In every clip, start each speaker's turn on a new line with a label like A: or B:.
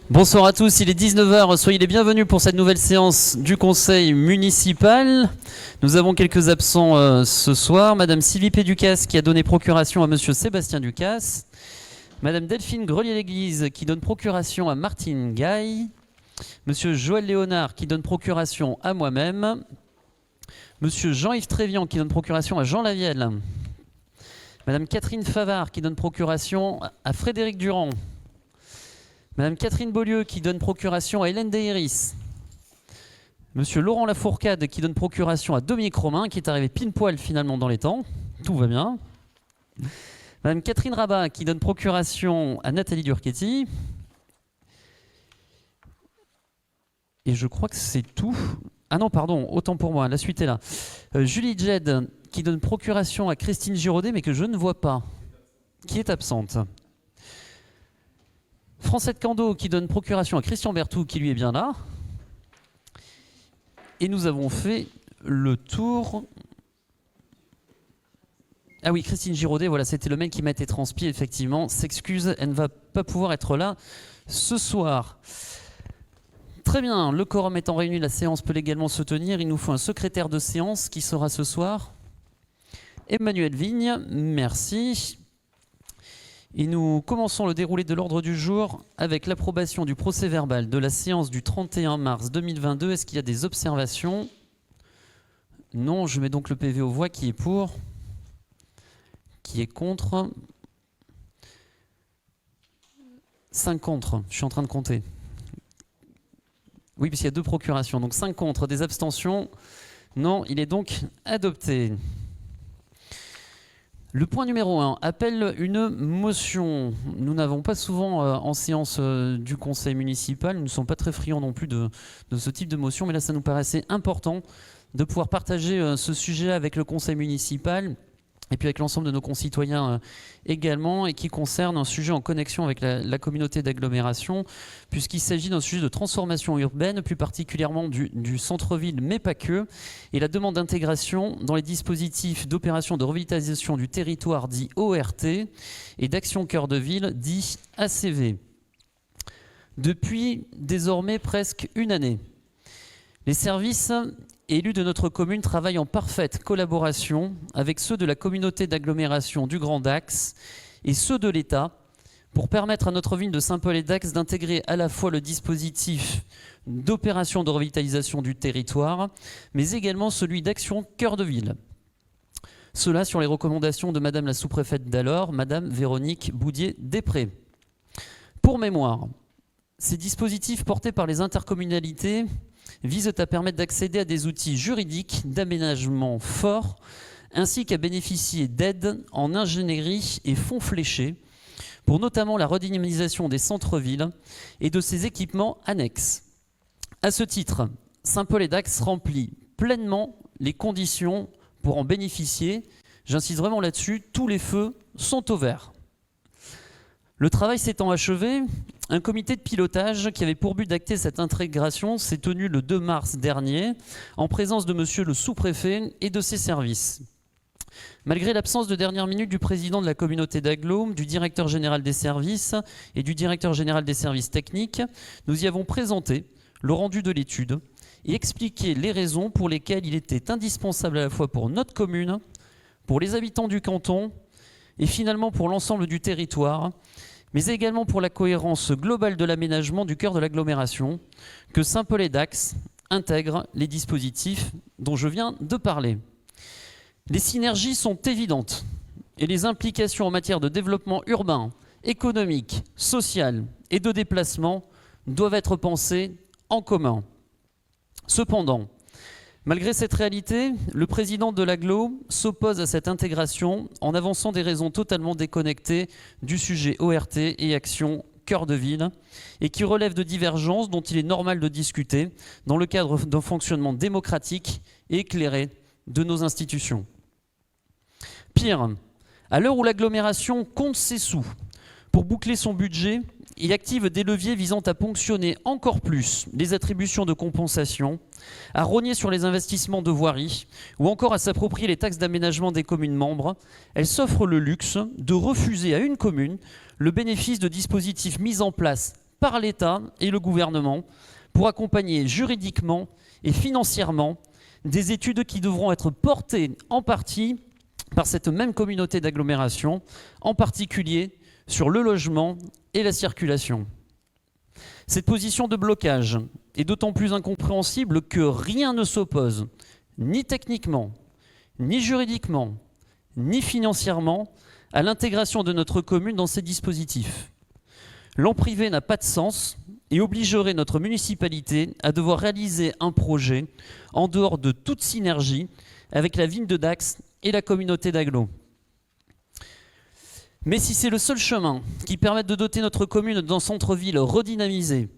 A: Bonsoir à tous, il est 19 h, soyez les bienvenus pour cette nouvelle séance du conseil municipal. Nous avons quelques absents ce soir. Madame Sylvie Péducasse qui a donné procuration à monsieur Sébastien Ducasse. Madame Delphine Grelier-l'Église qui donne procuration à Martine Gaille. Monsieur Joël Léonard qui donne procuration à moi-même. Monsieur Jean-Yves Trévian qui donne procuration à Jean Lavielle. Madame Catherine Favard qui donne procuration à Frédéric Durand. Madame Catherine Beaulieu qui donne procuration à Hélène Deiris. Monsieur Laurent Lafourcade qui donne procuration à Dominique Romain qui est arrivé pile poil finalement dans les temps. Tout va bien. Madame Catherine Rabat qui donne procuration à Nathalie Durchetti. Et je crois que c'est tout. Ah non, pardon, autant pour moi, la suite est là. Julie Jed qui donne procuration à Christine Giraudet mais que je ne vois pas. Qui est absente. Francette Cando qui donne procuration à Christian Berthoud qui lui est bien là. Et nous avons fait le tour. Ah oui, Christine Giraudet, voilà, c'était le mail qui m'a été transmis, effectivement. S'excuse, elle ne va pas pouvoir être là ce soir. Très bien, le quorum étant réuni, la séance peut légalement se tenir. Il nous faut un secrétaire de séance qui sera ce soir. Emmanuel Vigne, merci. Et nous commençons le déroulé de l'ordre du jour avec l'approbation du procès-verbal de la séance du 31 mars 2022. Est-ce qu'il y a des observations? Non, je mets donc le PV aux voix. Qui est pour? Qui est contre? 5 contre, je suis en train de compter. Oui, puisqu'il y a 2 procurations, donc 5 contre, des abstentions. Non, il est donc adopté. Le point numéro 1 appelle une motion. Nous n'avons pas souvent en séance du conseil municipal, nous ne sommes pas très friands non plus de ce type de motion, mais là ça nous paraissait important de pouvoir partager ce sujet avec le conseil municipal et puis avec l'ensemble de nos concitoyens également, et qui concerne un sujet en connexion avec la communauté d'agglomération, puisqu'il s'agit d'un sujet de transformation urbaine, plus particulièrement du centre-ville, mais pas que, et la demande d'intégration dans les dispositifs d'opération de revitalisation du territoire dit ORT et d'action cœur de ville dit ACV. Depuis désormais presque une année, les services élus de notre commune travaillent en parfaite collaboration avec ceux de la communauté d'agglomération du Grand Dax et ceux de l'État pour permettre à notre ville de Saint-Paul-et-Dax d'intégrer à la fois le dispositif d'opération de revitalisation du territoire, mais également celui d'action cœur de ville. Cela sur les recommandations de Madame la sous-préfète d'alors, Madame Véronique Boudier-Després. Pour mémoire, ces dispositifs portés par les intercommunalités visent à permettre d'accéder à des outils juridiques d'aménagement forts, ainsi qu'à bénéficier d'aides en ingénierie et fonds fléchés, pour notamment la redynamisation des centres-villes et de ses équipements annexes. À ce titre, Saint-Paul-et-Dax remplit pleinement les conditions pour en bénéficier. J'insiste vraiment là-dessus, tous les feux sont au vert. Le travail s'étant achevé, un comité de pilotage qui avait pour but d'acter cette intégration s'est tenu le 2 mars dernier en présence de monsieur le sous-préfet et de ses services. Malgré l'absence de dernière minute du président de la communauté d'agglo, du directeur général des services et du directeur général des services techniques, nous y avons présenté le rendu de l'étude et expliqué les raisons pour lesquelles il était indispensable à la fois pour notre commune, pour les habitants du canton et finalement pour l'ensemble du territoire, mais également pour la cohérence globale de l'aménagement du cœur de l'agglomération, que Saint-Paul-et-Dax intègre les dispositifs dont je viens de parler. Les synergies sont évidentes et les implications en matière de développement urbain, économique, social et de déplacement doivent être pensées en commun. Cependant, malgré cette réalité, le président de l'agglo s'oppose à cette intégration en avançant des raisons totalement déconnectées du sujet ORT et action cœur de ville et qui relèvent de divergences dont il est normal de discuter dans le cadre d'un fonctionnement démocratique et éclairé de nos institutions. Pire, à l'heure où l'agglomération compte ses sous pour boucler son budget et active des leviers visant à ponctionner encore plus les attributions de compensation, à rogner sur les investissements de voirie ou encore à s'approprier les taxes d'aménagement des communes membres, elle s'offre le luxe de refuser à une commune le bénéfice de dispositifs mis en place par l'État et le gouvernement pour accompagner juridiquement et financièrement des études qui devront être portées en partie par cette même communauté d'agglomération, en particulier sur le logement et la circulation. Cette position de blocage est d'autant plus incompréhensible que rien ne s'oppose, ni techniquement, ni juridiquement, ni financièrement, à l'intégration de notre commune dans ces dispositifs. L'en privé n'a pas de sens et obligerait notre municipalité à devoir réaliser un projet en dehors de toute synergie avec la ville de Dax et la communauté d'agglo. Mais si c'est le seul chemin qui permette de doter notre commune d'un centre-ville redynamisé,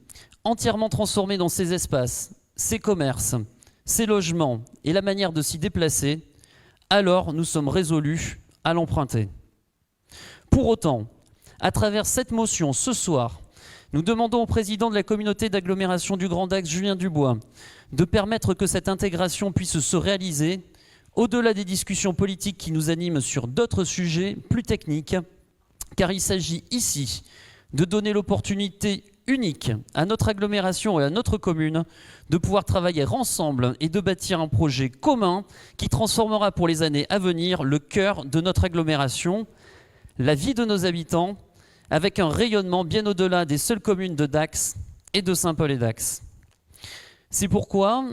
A: entièrement transformé dans ses espaces, ses commerces, ses logements et la manière de s'y déplacer, alors nous sommes résolus à l'emprunter. Pour autant, à travers cette motion, ce soir, nous demandons au président de la communauté d'agglomération du Grand Dax, Julien Dubois, de permettre que cette intégration puisse se réaliser au-delà des discussions politiques qui nous animent sur d'autres sujets plus techniques, car il s'agit ici de donner l'opportunité unique à notre agglomération et à notre commune de pouvoir travailler ensemble et de bâtir un projet commun qui transformera pour les années à venir le cœur de notre agglomération, la vie de nos habitants, avec un rayonnement bien au-delà des seules communes de Dax et de Saint-Paul-et-Dax. C'est pourquoi,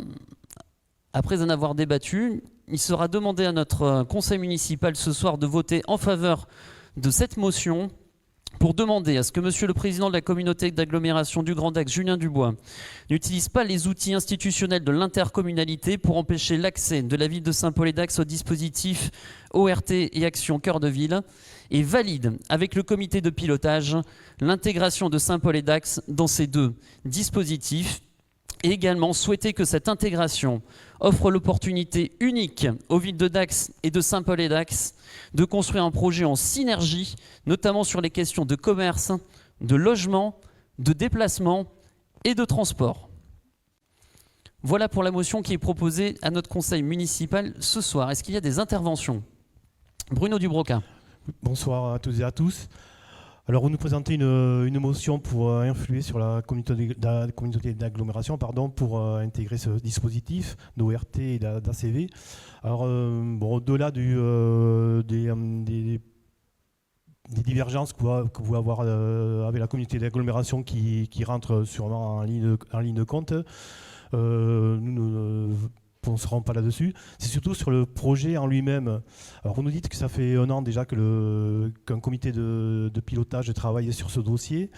A: après en avoir débattu, il sera demandé à notre conseil municipal ce soir de voter en faveur de cette motion pour demander à ce que Monsieur le Président de la communauté d'agglomération du Grand Dax, Julien Dubois, n'utilise pas les outils institutionnels de l'intercommunalité pour empêcher l'accès de la ville de Saint-Paul-et-Dax au dispositif ORT et Action Cœur de Ville et valide avec le comité de pilotage l'intégration de Saint-Paul-et-Dax dans ces deux dispositifs et également souhaiter que cette intégration offre l'opportunité unique aux villes de Dax et de Saint-Paul-et-Dax de construire un projet en synergie, notamment sur les questions de commerce, de logement, de déplacement et de transport. Voilà pour la motion qui est proposée à notre conseil municipal ce soir. Est-ce qu'il y a des interventions? Bruno Dubroca.
B: Bonsoir à toutes et à tous. Alors, vous nous présentez une motion pour influer sur la communauté d'agglomération pour intégrer ce dispositif d'ORT et d'ACV. Alors, au-delà des divergences que vous pouvez avoir avec la communauté d'agglomération qui rentre sûrement en ligne de compte, nous ne penserons pas là-dessus. C'est surtout sur le projet en lui-même. Alors, vous nous dites que ça fait 1 an déjà qu'un comité de pilotage travaille sur ce dossier.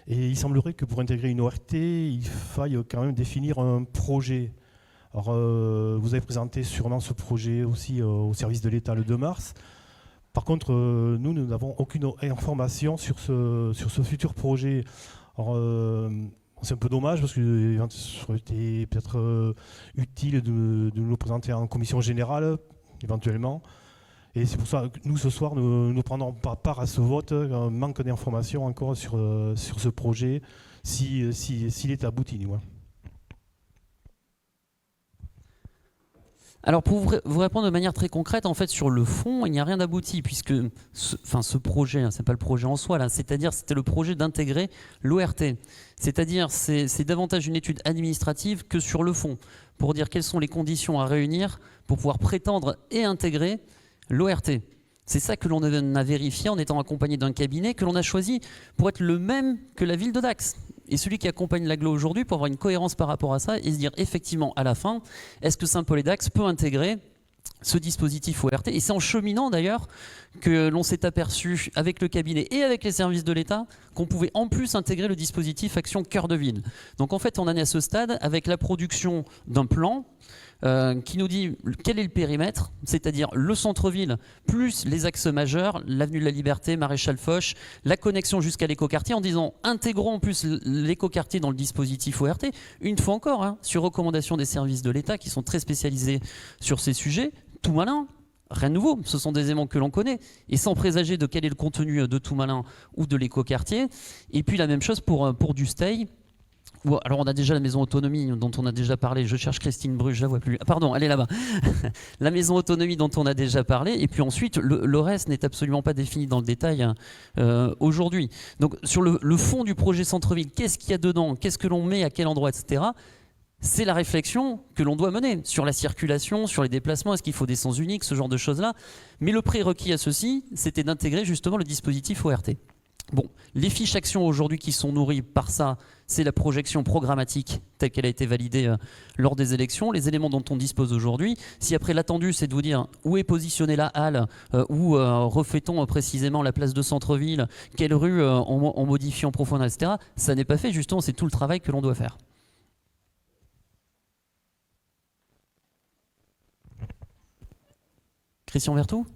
B: Et il semblerait que pour intégrer une ORT, il faille quand même définir un projet. Alors, vous avez présenté sûrement ce projet aussi au service de l'État le 2 mars. Par contre, nous n'avons aucune information sur ce futur projet. Alors, c'est un peu dommage parce que ça aurait été peut-être utile de nous le présenter en commission générale, éventuellement. Et c'est pour ça que nous, ce soir, nous ne prendrons pas part à ce vote. Un manque d'informations encore sur ce projet, s'il est abouti, du moins.
A: Alors pour vous répondre de manière très concrète, en fait sur le fond, il n'y a rien d'abouti puisque ce projet, c'est pas le projet en soi là, c'est-à-dire c'était le projet d'intégrer l'ORT. C'est-à-dire c'est davantage une étude administrative que sur le fond pour dire quelles sont les conditions à réunir pour pouvoir prétendre et intégrer l'ORT. C'est ça que l'on a vérifié en étant accompagné d'un cabinet que l'on a choisi pour être le même que la ville de Dax. Et celui qui accompagne l'agglo aujourd'hui pour avoir une cohérence par rapport à ça et se dire effectivement à la fin, est-ce que Saint-Paul-et-Dax peut intégrer ce dispositif ORT? Et c'est en cheminant d'ailleurs que l'on s'est aperçu avec le cabinet et avec les services de l'État qu'on pouvait en plus intégrer le dispositif Action Cœur de Ville. Donc en fait on en est à ce stade avec la production d'un plan qui nous dit quel est le périmètre, c'est-à-dire le centre-ville plus les axes majeurs, l'avenue de la Liberté, Maréchal Foch, la connexion jusqu'à l'écoquartier, en disant intégrons en plus l'écoquartier dans le dispositif ORT, une fois encore, sur recommandation des services de l'État qui sont très spécialisés sur ces sujets, tout malin. Rien de nouveau, ce sont des éléments que l'on connaît, et sans présager de quel est le contenu de tout malin ou de l'écoquartier. Et puis la même chose pour du stay, Bon, alors on a déjà la maison autonomie dont on a déjà parlé. Je cherche Christine Bru, je la vois plus. Ah, pardon, elle est là-bas. La maison autonomie dont on a déjà parlé. Et puis ensuite, le reste n'est absolument pas défini dans le détail aujourd'hui. Donc sur le fond du projet centre-ville, qu'est-ce qu'il y a dedans? Qu'est-ce que l'on met à quel endroit, etc. C'est la réflexion que l'on doit mener sur la circulation, sur les déplacements. Est-ce qu'il faut des sens uniques, ce genre de choses-là? Mais le prérequis à ceci, c'était d'intégrer justement le dispositif ORT. Bon, les fiches actions aujourd'hui qui sont nourries par ça, c'est la projection programmatique telle qu'elle a été validée lors des élections, les éléments dont on dispose aujourd'hui. Si après l'attendu, c'est de vous dire où est positionnée la halle, où refait-on précisément la place de centre-ville, quelle rue on modifie en profondeur, etc. Ça n'est pas fait, justement, c'est tout le travail que l'on doit faire. Christian Vertou ?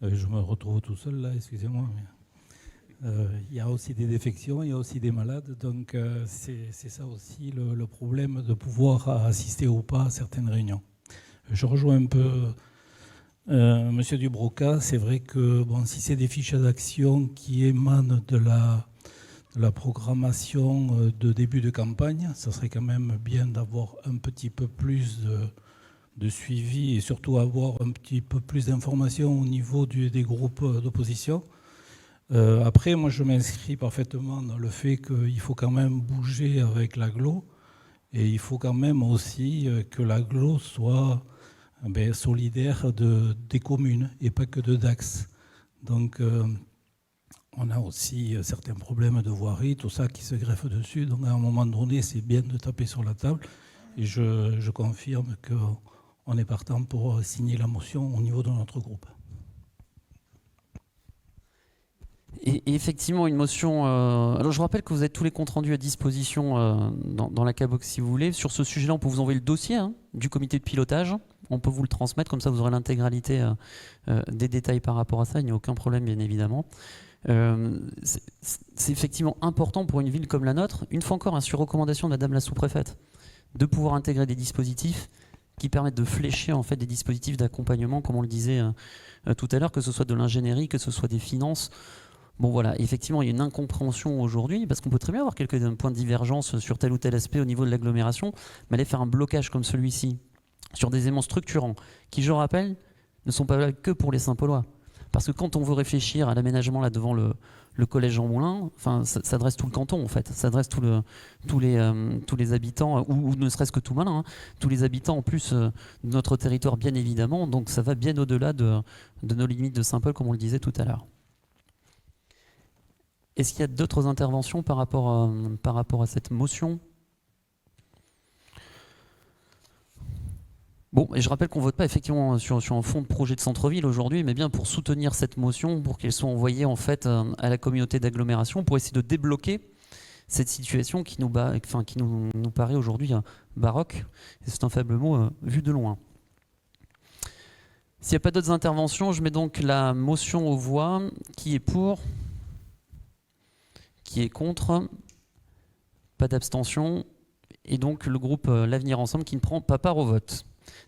C: Je me retrouve tout seul là, excusez-moi. Il y a aussi des défections, il y a aussi des malades, donc c'est ça aussi le problème de pouvoir assister ou pas à certaines réunions. Je rejoins un peu Monsieur Dubroca. C'est vrai que bon, si c'est des fiches d'action qui émanent de la programmation de début de campagne, ça serait quand même bien d'avoir un petit peu plus de suivi et surtout avoir un petit peu plus d'informations au niveau des groupes d'opposition. Après, moi, je m'inscris parfaitement dans le fait qu'il faut quand même bouger avec l'agglo et il faut quand même aussi que l'agglo soit solidaire des communes et pas que de Dax. Donc, on a aussi certains problèmes de voirie, tout ça qui se greffe dessus. Donc, à un moment donné, c'est bien de taper sur la table. Et je confirme qu'on est partant pour signer la motion au niveau de notre groupe.
A: Et effectivement, une motion... alors je rappelle que vous avez tous les comptes rendus à disposition dans la Cabox si vous voulez. Sur ce sujet-là, on peut vous envoyer le dossier du comité de pilotage. On peut vous le transmettre, comme ça vous aurez l'intégralité des détails par rapport à ça. Il n'y a aucun problème, bien évidemment. C'est effectivement important pour une ville comme la nôtre, une fois encore, sur recommandation de Madame la sous-préfète, de pouvoir intégrer des dispositifs qui permettent de flécher en fait des dispositifs d'accompagnement, comme on le disait tout à l'heure, que ce soit de l'ingénierie, que ce soit des finances. Bon voilà, effectivement, il y a une incompréhension aujourd'hui, parce qu'on peut très bien avoir quelques points de divergence sur tel ou tel aspect au niveau de l'agglomération, mais aller faire un blocage comme celui-ci, sur des éléments structurants, qui, je rappelle, ne sont pas valables que pour les Saint-Paulois. Parce que quand on veut réfléchir à l'aménagement là devant le collège Jean Moulin, enfin, ça adresse tout le canton en fait, ça adresse tous les habitants, ou ne serait-ce que tout Malin, tous les habitants en plus de notre territoire bien évidemment, donc ça va bien au-delà de nos limites de Saint-Paul comme on le disait tout à l'heure. Est-ce qu'il y a d'autres interventions par rapport à cette motion ? Bon, et je rappelle qu'on ne vote pas effectivement sur un fonds de projet de centre-ville aujourd'hui, mais bien pour soutenir cette motion, pour qu'elle soit envoyée en fait à la communauté d'agglomération, pour essayer de débloquer cette situation qui nous paraît aujourd'hui baroque. Et c'est un faible mot vu de loin. S'il n'y a pas d'autres interventions, je mets donc la motion aux voix. Qui est pour ? Qui est contre? Pas d'abstention. Et donc le groupe L'Avenir Ensemble qui ne prend pas part au vote.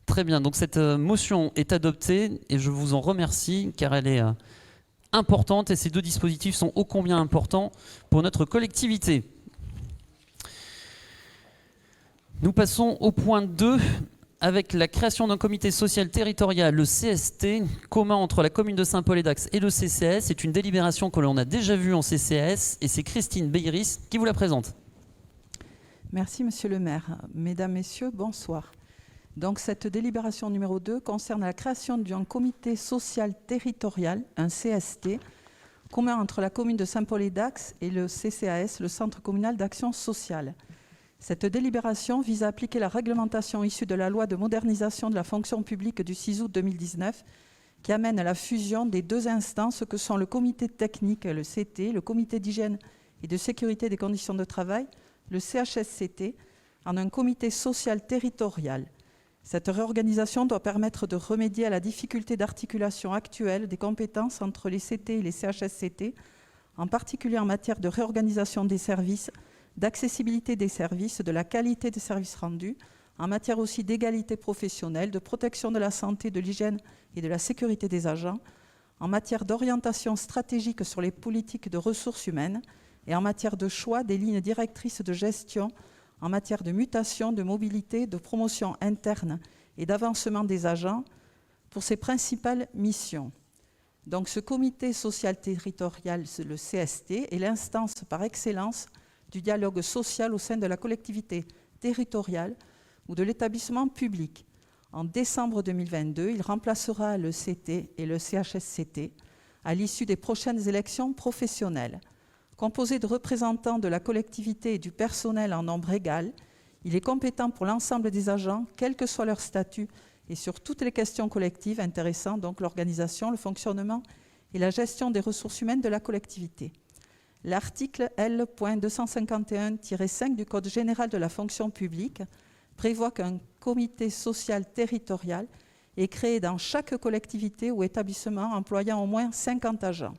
A: Très bien, donc cette motion est adoptée et je vous en remercie car elle est importante et ces deux dispositifs sont ô combien importants pour notre collectivité. Nous passons au point 2 avec la création d'un comité social territorial, le CST, commun entre la commune de Saint-Paul-et-Dax et le CCAS. C'est une délibération que l'on a déjà vue en CCAS et c'est Christine Beyris qui vous la présente.
D: Merci Monsieur le maire. Mesdames, Messieurs, bonsoir. Donc cette délibération numéro 2 concerne la création d'un comité social territorial, un CST, commun entre la commune de Saint-Paul-et-Dax et le CCAS, le Centre communal d'action sociale. Cette délibération vise à appliquer la réglementation issue de la loi de modernisation de la fonction publique du 6 août 2019 qui amène à la fusion des deux instances que sont le comité technique, le CT, le comité d'hygiène et de sécurité des conditions de travail, le CHSCT, en un comité social territorial. Cette réorganisation doit permettre de remédier à la difficulté d'articulation actuelle des compétences entre les CT et les CHSCT, en particulier en matière de réorganisation des services, d'accessibilité des services, de la qualité des services rendus, en matière aussi d'égalité professionnelle, de protection de la santé, de l'hygiène et de la sécurité des agents, en matière d'orientation stratégique sur les politiques de ressources humaines et en matière de choix des lignes directrices de gestion en matière de mutation, de mobilité, de promotion interne et d'avancement des agents pour ses principales missions. Donc ce comité social territorial, le CST, est l'instance par excellence du dialogue social au sein de la collectivité territoriale ou de l'établissement public. En décembre 2022, il remplacera le CT et le CHSCT à l'issue des prochaines élections professionnelles. Composé de représentants de la collectivité et du personnel en nombre égal, il est compétent pour l'ensemble des agents, quel que soit leur statut, et sur toutes les questions collectives intéressant donc l'organisation, le fonctionnement et la gestion des ressources humaines de la collectivité. L'article L.251-5 du Code général de la fonction publique prévoit qu'un comité social territorial est créé dans chaque collectivité ou établissement employant au moins 50 agents.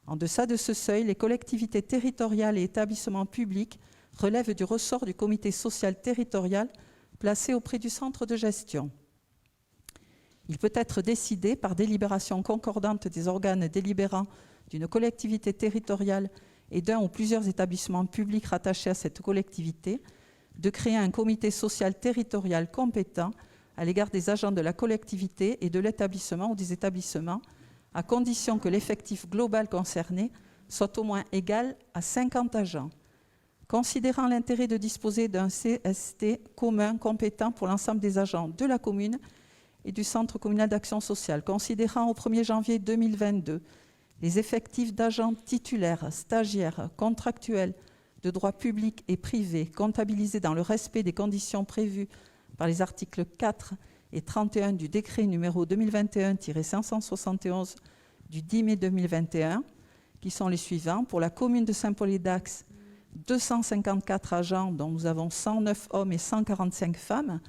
D: En deçà de ce seuil, les collectivités territoriales et établissements publics relèvent du ressort du comité social territorial placé auprès du centre de gestion. Il peut être décidé par délibération concordante des organes délibérants d'une collectivité territoriale et d'un ou plusieurs établissements publics rattachés à cette collectivité de créer un comité social territorial compétent à l'égard des agents de la collectivité et de l'établissement ou des établissements, à condition que l'effectif global concerné soit au moins égal à 50 agents. Considérant l'intérêt de disposer d'un CST commun compétent pour l'ensemble des agents de la commune et du Centre communal d'action sociale, considérant au 1er janvier 2022 les effectifs d'agents titulaires, stagiaires, contractuels, de droit public et privé, comptabilisés dans le respect des conditions prévues par les articles 4 et 31 du décret numéro 2021-571 du 10 mai 2021, qui sont les suivants. Pour la commune de Saint-Paul-et-Dax, 254 agents, dont nous avons 109 hommes et 145 femmes.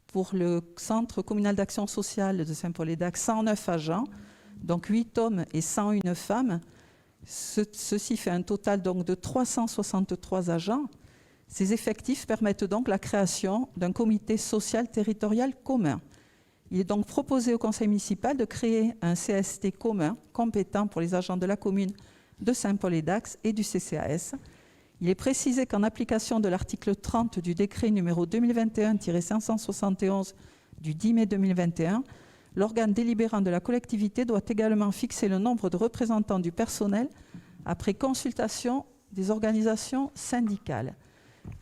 D: Pour le Centre communal d'action sociale de Saint-Paul-et-Dax, 109 agents, donc 8 hommes et 101 femmes. Ceci fait un total donc de 363 agents. Ces effectifs permettent donc la création d'un comité social territorial commun. Il est donc proposé au conseil municipal de créer un CST commun compétent pour les agents de la commune de Saint-Paul-et-Dax et du CCAS. Il est précisé qu'en application de l'article 30 du décret numéro 2021-571 du 10 mai 2021, l'organe délibérant de la collectivité doit également fixer le nombre de représentants du personnel après consultation des organisations syndicales.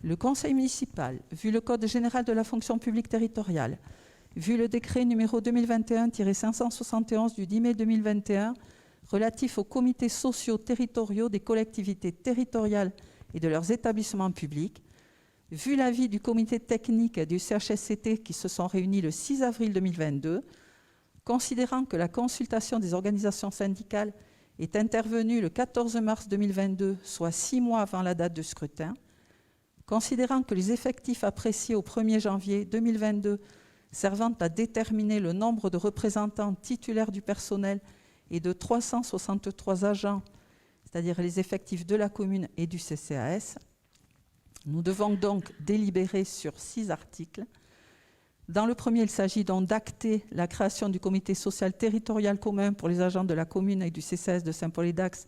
D: Le conseil municipal, vu le Code général de la fonction publique territoriale, vu le décret numéro 2021-571 du 10 mai 2021 relatif aux comités sociaux territoriaux des collectivités territoriales et de leurs établissements publics, vu l'avis du comité technique du CHSCT qui se sont réunis le 6 avril 2022, considérant que la consultation des organisations syndicales est intervenue le 14 mars 2022, soit 6 mois avant la date de scrutin, considérant que les effectifs appréciés au 1er janvier 2022 servant à déterminer le nombre de représentants titulaires du personnel et de 363 agents, c'est-à-dire les effectifs de la commune et du CCAS, nous devons donc délibérer sur 6 articles. Dans le premier, il s'agit donc d'acter la création du comité social territorial commun pour les agents de la commune et du CCAS de Saint-Paul-et-Dax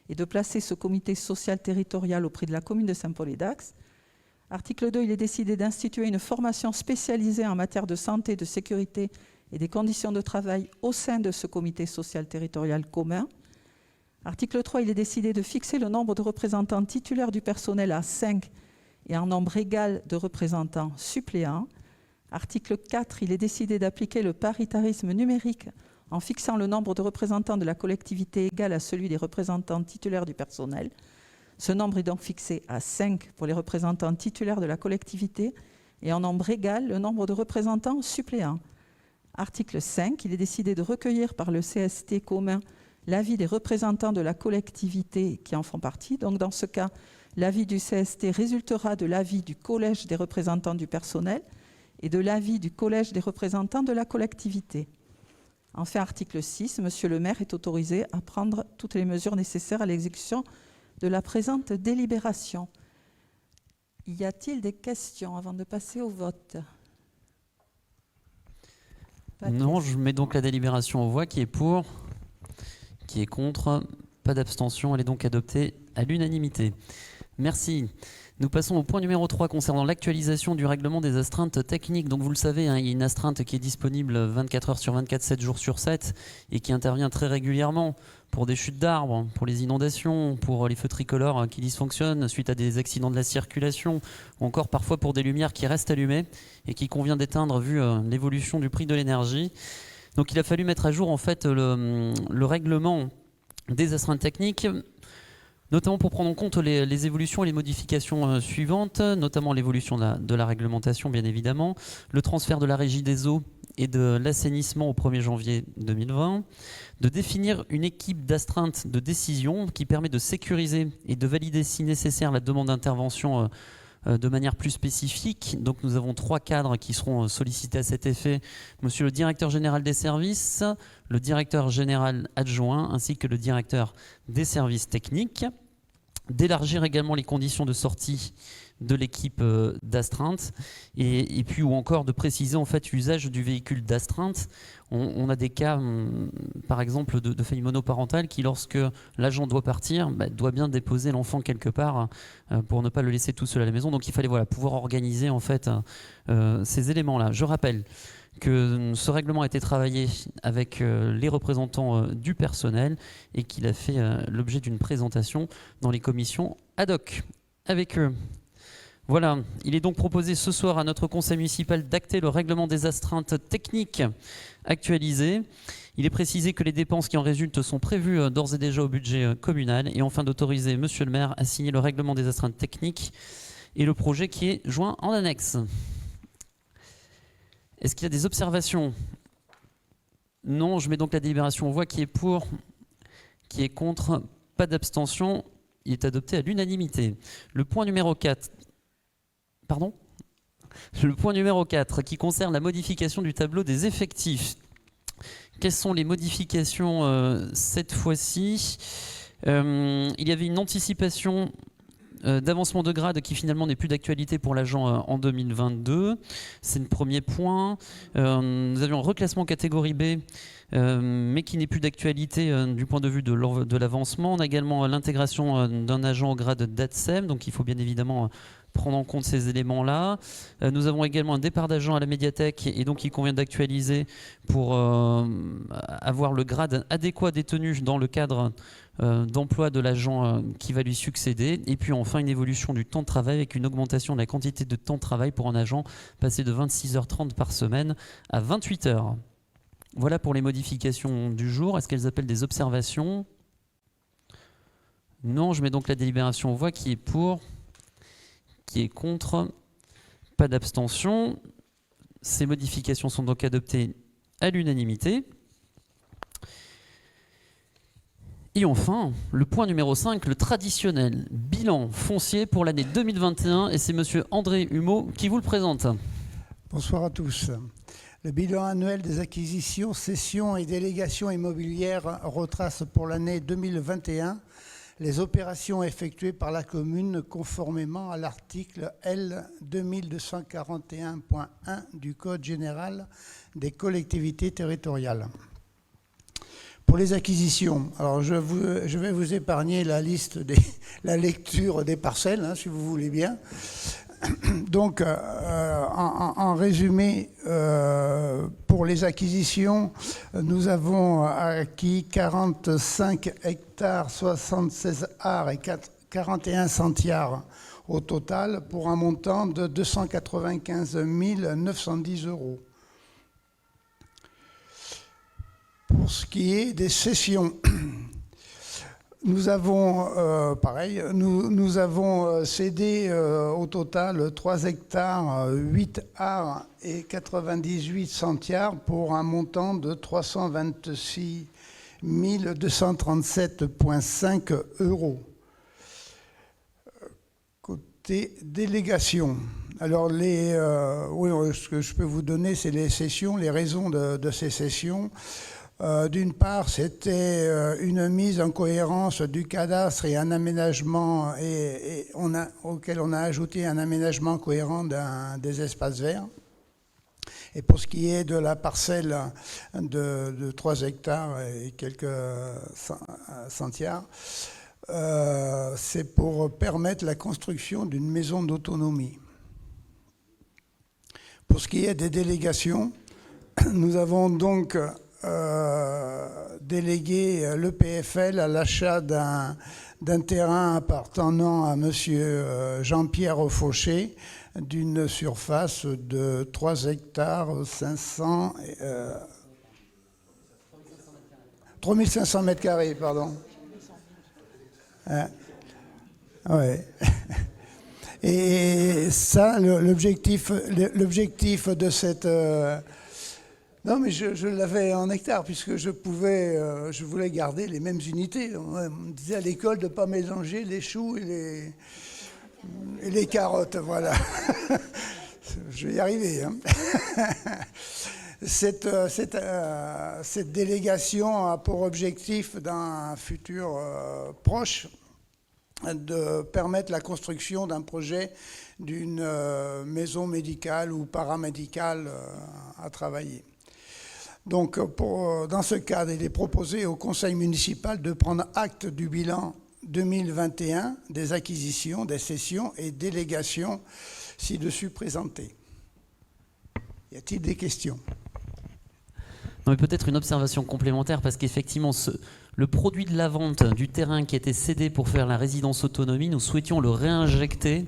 D: et de placer ce comité social territorial auprès de la commune de Saint-Paul-et-Dax. Article 2, il est décidé d'instituer une formation spécialisée en matière de santé, de sécurité et des conditions de travail au sein de ce comité social territorial commun. Article 3, il est décidé de fixer le nombre de représentants titulaires du personnel à 5 et en nombre égal de représentants suppléants. Article 4, il est décidé d'appliquer le paritarisme numérique en fixant le nombre de représentants de la collectivité égal à celui des représentants titulaires du personnel. Ce nombre est donc fixé à 5 pour les représentants titulaires de la collectivité et en nombre égal le nombre de représentants suppléants. Article 5, il est décidé de recueillir par le CST commun l'avis des représentants de la collectivité qui en font partie. Donc dans ce cas, l'avis du CST résultera de l'avis du collège des représentants du personnel et de l'avis du collège des représentants de la collectivité. Enfin, article 6, Monsieur le maire est autorisé à prendre toutes les mesures nécessaires à l'exécution de la présente délibération. Y a-t-il des questions avant de passer au vote?
A: Non, je mets donc la délibération aux voix. Qui est pour? Qui est contre? pas d'abstention. Elle est donc adoptée à l'unanimité. Merci. Nous passons au point numéro 3 concernant l'actualisation du règlement des astreintes techniques. Donc vous le savez, hein, il y a une astreinte qui est disponible 24 heures sur 24, 7 jours sur 7 et qui intervient très régulièrement pour des chutes d'arbres, pour les inondations, pour les feux tricolores qui dysfonctionnent suite à des accidents de la circulation ou encore parfois pour des lumières qui restent allumées et qui convient d'éteindre vu l'évolution du prix de l'énergie. Donc il a fallu mettre à jour en fait le règlement des astreintes techniques, notamment pour prendre en compte les évolutions et les modifications suivantes, notamment l'évolution de la réglementation bien évidemment, le transfert de la régie des eaux et de l'assainissement au 1er janvier 2020, de définir une équipe d'astreinte de décision qui permet de sécuriser et de valider si nécessaire la demande d'intervention de manière plus spécifique. Donc nous avons 3 cadres qui seront sollicités à cet effet. Monsieur le directeur général des services, le directeur général adjoint ainsi que le directeur des services techniques. D'élargir également les conditions de sortie de l'équipe d'astreinte et puis ou encore de préciser en fait l'usage du véhicule d'astreinte. On a des cas par exemple de famille monoparentale qui lorsque l'agent doit partir doit bien déposer l'enfant quelque part pour ne pas le laisser tout seul à la maison. Donc il fallait pouvoir organiser en fait ces éléments-là. Je rappelle que ce règlement a été travaillé avec les représentants du personnel et qu'il a fait l'objet d'une présentation dans les commissions ad hoc avec eux. Voilà, il est donc proposé ce soir à notre conseil municipal d'acter le règlement des astreintes techniques actualisé. Il est précisé que les dépenses qui en résultent sont prévues d'ores et déjà au budget communal et enfin d'autoriser monsieur le maire à signer le règlement des astreintes techniques et le projet qui est joint en annexe. Est-ce qu'il y a des observations? Non, je mets donc la délibération aux voix. Qui est pour? Qui est contre? Pas d'abstention. Il est adopté à l'unanimité. Le point numéro 4. Pardon? Le point numéro 4 qui concerne la modification du tableau des effectifs. Quelles sont les modifications cette fois-ci? Il y avait une anticipation d'avancement de grade qui finalement n'est plus d'actualité pour l'agent en 2022. C'est le premier point. Nous avions un reclassement catégorie B, mais qui n'est plus d'actualité du point de vue de l'avancement. On a également l'intégration d'un agent au grade d'ATSEM, donc il faut bien évidemment prendre en compte ces éléments-là. Nous avons également un départ d'agent à la médiathèque et donc il convient d'actualiser pour avoir le grade adéquat détenu dans le cadre d'emploi de l'agent qui va lui succéder. Et puis enfin une évolution du temps de travail avec une augmentation de la quantité de temps de travail pour un agent passé de 26h30 par semaine à 28h. Voilà pour les modifications du jour. Est-ce qu'elles appellent des observations? Non, je mets donc la délibération aux voix. Qui est pour? Qui est contre? Pas d'abstention. Ces modifications sont donc adoptées à l'unanimité. Et enfin, le point numéro 5, le traditionnel bilan foncier pour l'année 2021. Et c'est monsieur André Humeau qui vous le présente.
E: Bonsoir à tous. Le bilan annuel des acquisitions, cessions et délégations immobilières retrace pour l'année 2021 les opérations effectuées par la commune conformément à l'article L 2241.1 du Code général des collectivités territoriales. Pour les acquisitions, alors je vais vous épargner la lecture des parcelles, si vous voulez bien. Donc, en résumé, pour les acquisitions, nous avons acquis 45 hectares, 76 arts et 41 centiares au total pour un montant de 295 910 €. Pour ce qui est des cessions, nous avons, nous avons cédé au total 3 hectares, 8 arts et 98 centiares pour un montant de 326 237,5 €. Côté délégation, alors ce que je peux vous donner, c'est les cessions, les raisons de ces cessions. D'une part, c'était une mise en cohérence du cadastre et un aménagement, auquel on a ajouté un aménagement cohérent des espaces verts. Et pour ce qui est de la parcelle de 3 hectares et quelques centiares, c'est pour permettre la construction d'une maison d'autonomie. Pour ce qui est des délégations, nous avons donc délégué l'EPFL à l'achat d'un terrain appartenant à M. Jean-Pierre Fauché d'une surface de 3 hectares 500... 3500 mètres carrés, pardon. Ouais. Et ça, l'objectif de cette... Non, mais je l'avais en hectares, puisque je voulais garder les mêmes unités. On me disait à l'école de ne pas mélanger les choux et les carottes, voilà. Je vais y arriver. Hein. Cette délégation a pour objectif, d'un futur proche, de permettre la construction d'un projet d'une maison médicale ou paramédicale à travailler. Donc, dans ce cadre, il est proposé au conseil municipal de prendre acte du bilan 2021 des acquisitions, des cessions et délégations ci-dessus présentées. Y a-t-il des questions ?
A: Non, mais peut-être une observation complémentaire, parce qu'effectivement, le produit de la vente du terrain qui a été cédé pour faire la résidence autonomie, nous souhaitions le réinjecter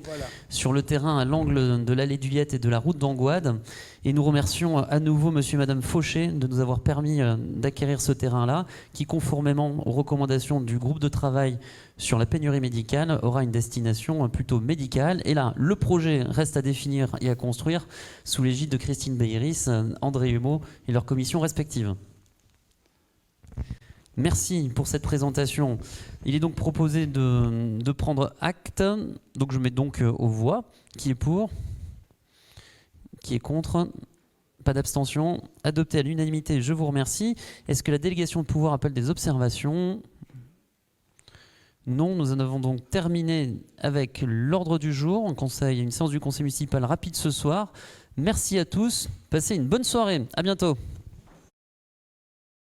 A: sur le terrain à l'angle de l'allée du Liette et de la route d'Angoide. Et nous remercions à nouveau monsieur et madame Fauché de nous avoir permis d'acquérir ce terrain-là, qui, conformément aux recommandations du groupe de travail sur la pénurie médicale, aura une destination plutôt médicale. Et là, le projet reste à définir et à construire sous l'égide de Christine Beyeris, André Humeau et leurs commissions respectives. Merci pour cette présentation. Il est donc proposé de prendre acte. Donc je mets donc aux voix. Qui est pour ? Qui est contre ? Pas d'abstention. Adopté à l'unanimité, je vous remercie. Est-ce que la délégation de pouvoir appelle des observations ? Non, nous en avons donc terminé avec l'ordre du jour. Une séance du conseil municipal rapide ce soir. Merci à tous. Passez une bonne soirée. À bientôt.